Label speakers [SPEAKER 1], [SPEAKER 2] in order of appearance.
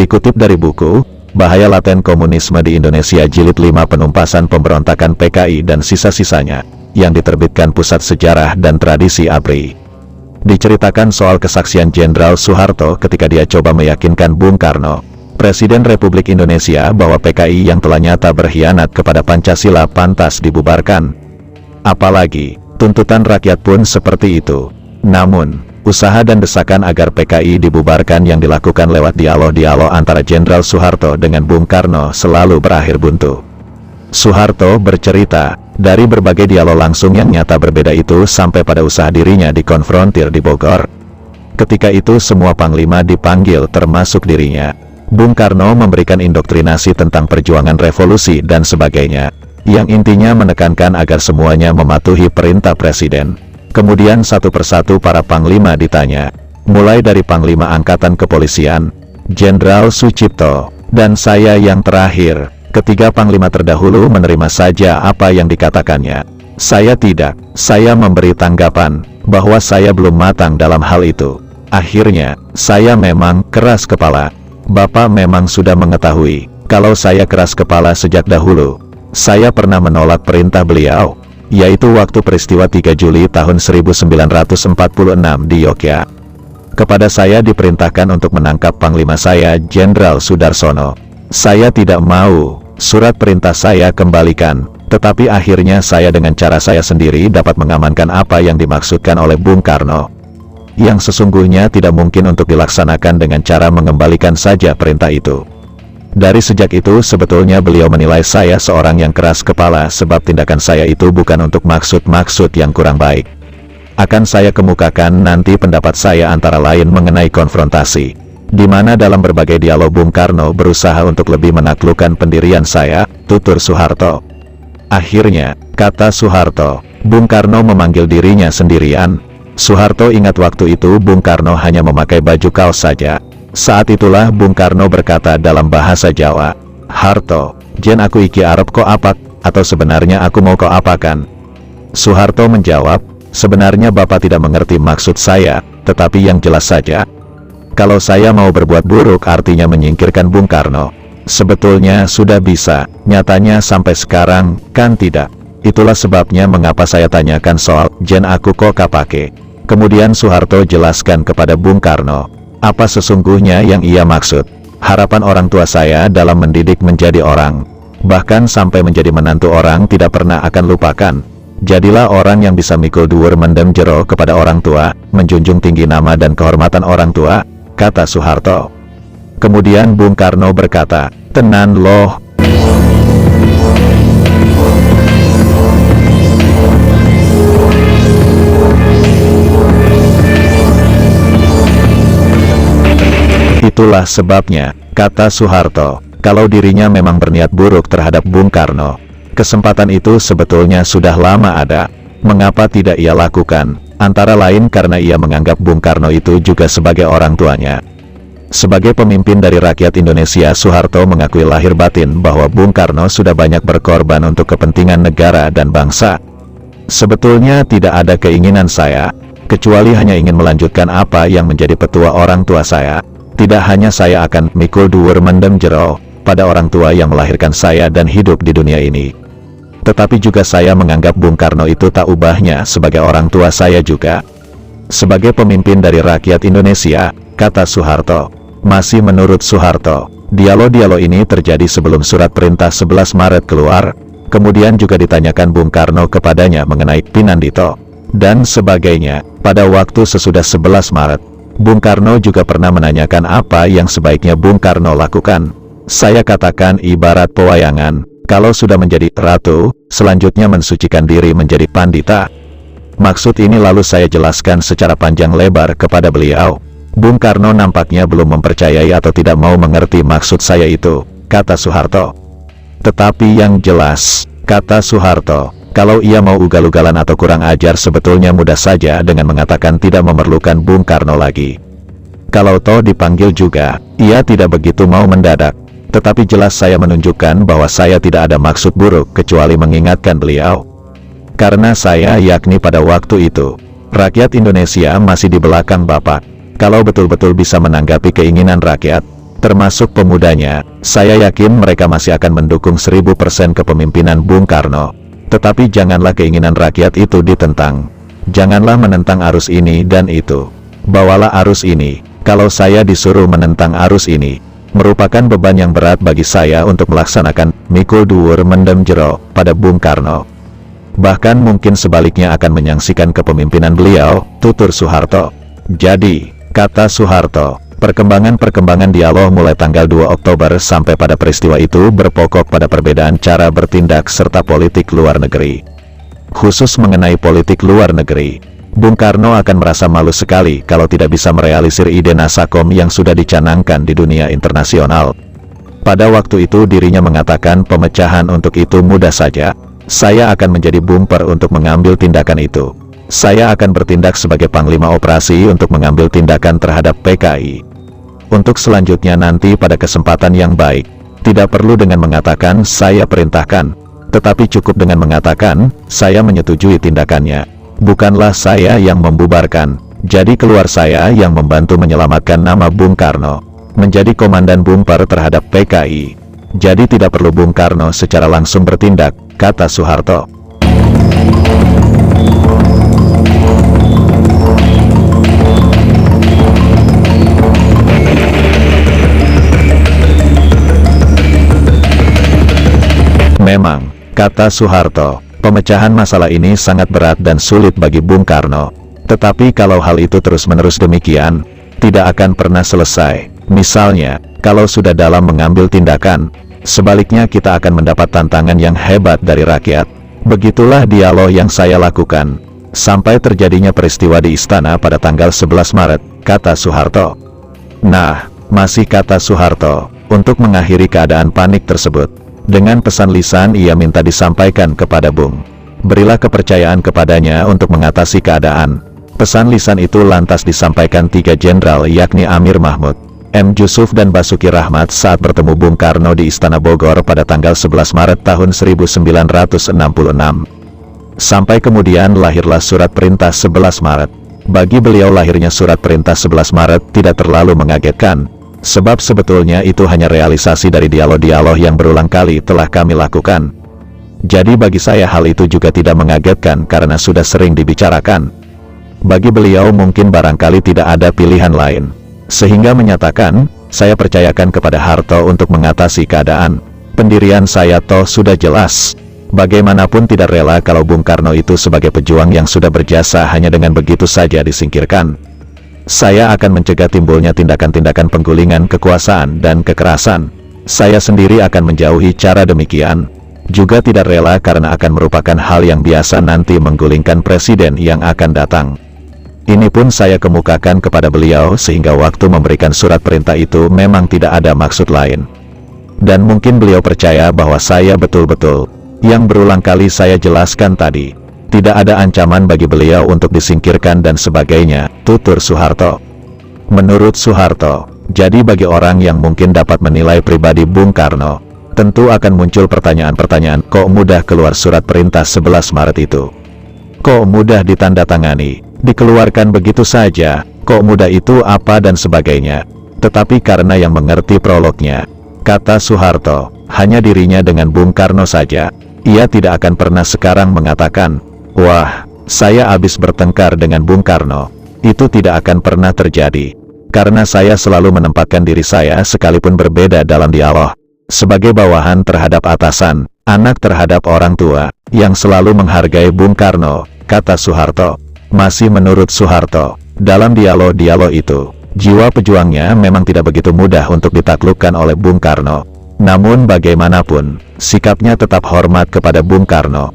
[SPEAKER 1] Dikutip dari buku, Bahaya Laten Komunisme di Indonesia Jilid 5 Penumpasan Pemberontakan PKI dan Sisa-sisanya, yang diterbitkan Pusat Sejarah dan Tradisi ABRI. Diceritakan soal kesaksian Jenderal Soeharto ketika dia coba meyakinkan Bung Karno, Presiden Republik Indonesia, bahwa PKI yang telah nyata berkhianat kepada Pancasila pantas dibubarkan. Apalagi, tuntutan rakyat pun seperti itu. Namun, usaha dan desakan agar PKI dibubarkan yang dilakukan lewat dialog-dialog antara Jenderal Soeharto dengan Bung Karno selalu berakhir buntu. Soeharto bercerita, dari berbagai dialog langsung yang nyata berbeda itu sampai pada usaha dirinya dikonfrontir di Bogor. Ketika itu semua panglima dipanggil termasuk dirinya. Bung Karno memberikan indoktrinasi tentang perjuangan revolusi dan sebagainya, yang intinya menekankan agar semuanya mematuhi perintah Presiden. Kemudian satu persatu para panglima ditanya, mulai dari Panglima Angkatan Kepolisian, Jenderal Sucipto, dan saya yang terakhir. Ketiga panglima terdahulu menerima saja apa yang dikatakannya. Saya tidak, saya memberi tanggapan, bahwa saya belum matang dalam hal itu. Akhirnya, saya memang keras kepala. Bapak memang sudah mengetahui, kalau saya keras kepala sejak dahulu. Saya pernah menolak perintah beliau, yaitu waktu peristiwa 3 Juli tahun 1946 di Yogyakarta. Kepada saya diperintahkan untuk menangkap panglima saya, Jenderal Sudarsono. Saya tidak mau, surat perintah saya kembalikan, tetapi akhirnya saya dengan cara saya sendiri dapat mengamankan apa yang dimaksudkan oleh Bung Karno, yang sesungguhnya tidak mungkin untuk dilaksanakan dengan cara mengembalikan saja perintah itu. Dari sejak itu sebetulnya beliau menilai saya seorang yang keras kepala sebab tindakan saya itu bukan untuk maksud-maksud yang kurang baik. Akan saya kemukakan nanti pendapat saya antara lain mengenai konfrontasi, di mana dalam berbagai dialog Bung Karno berusaha untuk lebih menaklukkan pendirian saya, tutur Soeharto. Akhirnya, kata Soeharto, Bung Karno memanggil dirinya sendirian. Soeharto ingat waktu itu Bung Karno hanya memakai baju kaos saja. Saat itulah Bung Karno berkata dalam bahasa Jawa, "Harto, jen aku iki arep ko apak, atau sebenarnya aku mau ko apakan?" Soeharto menjawab, "Sebenarnya Bapak tidak mengerti maksud saya, tetapi yang jelas saja, kalau saya mau berbuat buruk artinya menyingkirkan Bung Karno. Sebetulnya sudah bisa, nyatanya sampai sekarang, kan tidak. Itulah sebabnya mengapa saya tanyakan soal, jen aku kok kapake." Kemudian Soeharto jelaskan kepada Bung Karno, apa sesungguhnya yang ia maksud. Harapan orang tua saya dalam mendidik menjadi orang, bahkan sampai menjadi menantu orang tidak pernah akan lupakan. Jadilah orang yang bisa mikul dhuwur mendem jero kepada orang tua, menjunjung tinggi nama dan kehormatan orang tua, kata Soeharto. Kemudian Bung Karno berkata, tenan loh. Itulah sebabnya, kata Soeharto, kalau dirinya memang berniat buruk terhadap Bung Karno, kesempatan itu sebetulnya sudah lama ada. Mengapa tidak ia lakukan? Antara lain karena ia menganggap Bung Karno itu juga sebagai orang tuanya. Sebagai pemimpin dari rakyat Indonesia, Soeharto mengakui lahir batin bahwa Bung Karno sudah banyak berkorban untuk kepentingan negara dan bangsa. Sebetulnya tidak ada keinginan saya, kecuali hanya ingin melanjutkan apa yang menjadi petua orang tua saya. Tidak hanya saya akan mikul dhuwur mendem jero pada orang tua yang melahirkan saya dan hidup di dunia ini, tetapi juga saya menganggap Bung Karno itu tak ubahnya sebagai orang tua saya juga. Sebagai pemimpin dari rakyat Indonesia, kata Soeharto. Masih menurut Soeharto, dialog-dialog ini terjadi sebelum surat perintah 11 Maret keluar, kemudian juga ditanyakan Bung Karno kepadanya mengenai Pinandito, dan sebagainya. Pada waktu sesudah 11 Maret, Bung Karno juga pernah menanyakan apa yang sebaiknya Bung Karno lakukan. Saya katakan ibarat pewayangan, kalau sudah menjadi ratu, selanjutnya mensucikan diri menjadi pandita. Maksud ini lalu saya jelaskan secara panjang lebar kepada beliau. Bung Karno nampaknya belum mempercayai atau tidak mau mengerti maksud saya itu, kata Soeharto. Tetapi yang jelas, kata Soeharto, kalau ia mau ugal-ugalan atau kurang ajar sebetulnya mudah saja dengan mengatakan tidak memerlukan Bung Karno lagi. Kalau toh dipanggil juga, ia tidak begitu mau mendadak. Tetapi jelas saya menunjukkan bahwa saya tidak ada maksud buruk kecuali mengingatkan beliau. Karena saya yakni pada waktu itu, rakyat Indonesia masih di belakang Bapak. Kalau betul-betul bisa menanggapi keinginan rakyat, termasuk pemudanya. Saya yakin mereka masih akan mendukung 1000% kepemimpinan Bung Karno. Tetapi janganlah keinginan rakyat itu ditentang. Janganlah menentang arus ini dan itu. Bawalah arus ini. Kalau saya disuruh menentang arus ini, merupakan beban yang berat bagi saya untuk melaksanakan mikul dhuwur mendem jero pada Bung Karno. Bahkan mungkin sebaliknya akan menyaksikan kepemimpinan beliau, tutur Soeharto. Jadi, kata Soeharto, perkembangan dialog mulai tanggal 2 Oktober sampai pada peristiwa itu berpokok pada perbedaan cara bertindak serta politik luar negeri. Khusus mengenai politik luar negeri, Bung Karno akan merasa malu sekali kalau tidak bisa merealisir ide Nasakom yang sudah dicanangkan di dunia internasional. Pada waktu itu dirinya mengatakan pemecahan untuk itu mudah saja. Saya akan menjadi bumper untuk mengambil tindakan itu. Saya akan bertindak sebagai panglima operasi untuk mengambil tindakan terhadap PKI. Untuk selanjutnya nanti pada kesempatan yang baik, tidak perlu dengan mengatakan saya perintahkan, tetapi cukup dengan mengatakan saya menyetujui tindakannya. Bukanlah saya yang membubarkan, jadi keluar saya yang membantu menyelamatkan nama Bung Karno, menjadi komandan bumper terhadap PKI. Jadi tidak perlu Bung Karno secara langsung bertindak, kata Soeharto. Memang, kata Soeharto, pemecahan masalah ini sangat berat dan sulit bagi Bung Karno. Tetapi kalau hal itu terus-menerus demikian, tidak akan pernah selesai. Misalnya, kalau sudah dalam mengambil tindakan, sebaliknya kita akan mendapat tantangan yang hebat dari rakyat. Begitulah dialog yang saya lakukan, sampai terjadinya peristiwa di istana pada tanggal 11 Maret, kata Soeharto. Nah, masih kata Soeharto, untuk mengakhiri keadaan panik tersebut, dengan pesan lisan ia minta disampaikan kepada Bung. Berilah kepercayaan kepadanya untuk mengatasi keadaan. Pesan lisan itu lantas disampaikan 3 jenderal yakni Amir Mahmud, M. Yusuf dan Basuki Rahmat saat bertemu Bung Karno di Istana Bogor pada tanggal 11 Maret tahun 1966. Sampai kemudian lahirlah surat perintah 11 Maret. Bagi beliau lahirnya surat perintah 11 Maret tidak terlalu mengagetkan, sebab sebetulnya itu hanya realisasi dari dialog-dialog yang berulang kali telah kami lakukan. Jadi bagi saya hal itu juga tidak mengagetkan karena sudah sering dibicarakan. Bagi beliau mungkin barangkali tidak ada pilihan lain, sehingga menyatakan, saya percayakan kepada Harto untuk mengatasi keadaan. Pendirian saya toh sudah jelas. Bagaimanapun tidak rela kalau Bung Karno itu sebagai pejuang yang sudah berjasa hanya dengan begitu saja disingkirkan. Saya akan mencegah timbulnya tindakan-tindakan penggulingan kekuasaan dan kekerasan. Saya sendiri akan menjauhi cara demikian. Juga tidak rela karena akan merupakan hal yang biasa nanti menggulingkan presiden yang akan datang. Ini pun saya kemukakan kepada beliau sehingga waktu memberikan surat perintah itu memang tidak ada maksud lain. Dan mungkin beliau percaya bahwa saya betul-betul, yang berulang kali saya jelaskan tadi, tidak ada ancaman bagi beliau untuk disingkirkan dan sebagainya, tutur Soeharto. Menurut Soeharto, jadi bagi orang yang mungkin dapat menilai pribadi Bung Karno, tentu akan muncul pertanyaan-pertanyaan, kok mudah keluar surat perintah 11 Maret itu? Kok mudah ditandatangani, dikeluarkan begitu saja, kok mudah itu apa dan sebagainya. Tetapi karena yang mengerti prolognya, kata Soeharto, hanya dirinya dengan Bung Karno saja, ia tidak akan pernah sekarang mengatakan, wah, saya habis bertengkar dengan Bung Karno. Itu tidak akan pernah terjadi. Karena saya selalu menempatkan diri saya sekalipun berbeda dalam dialog, sebagai bawahan terhadap atasan, anak terhadap orang tua, yang selalu menghargai Bung Karno, kata Soeharto. Masih menurut Soeharto, dalam dialog-dialog itu, jiwa pejuangnya memang tidak begitu mudah untuk ditaklukkan oleh Bung Karno. Namun bagaimanapun, sikapnya tetap hormat kepada Bung Karno.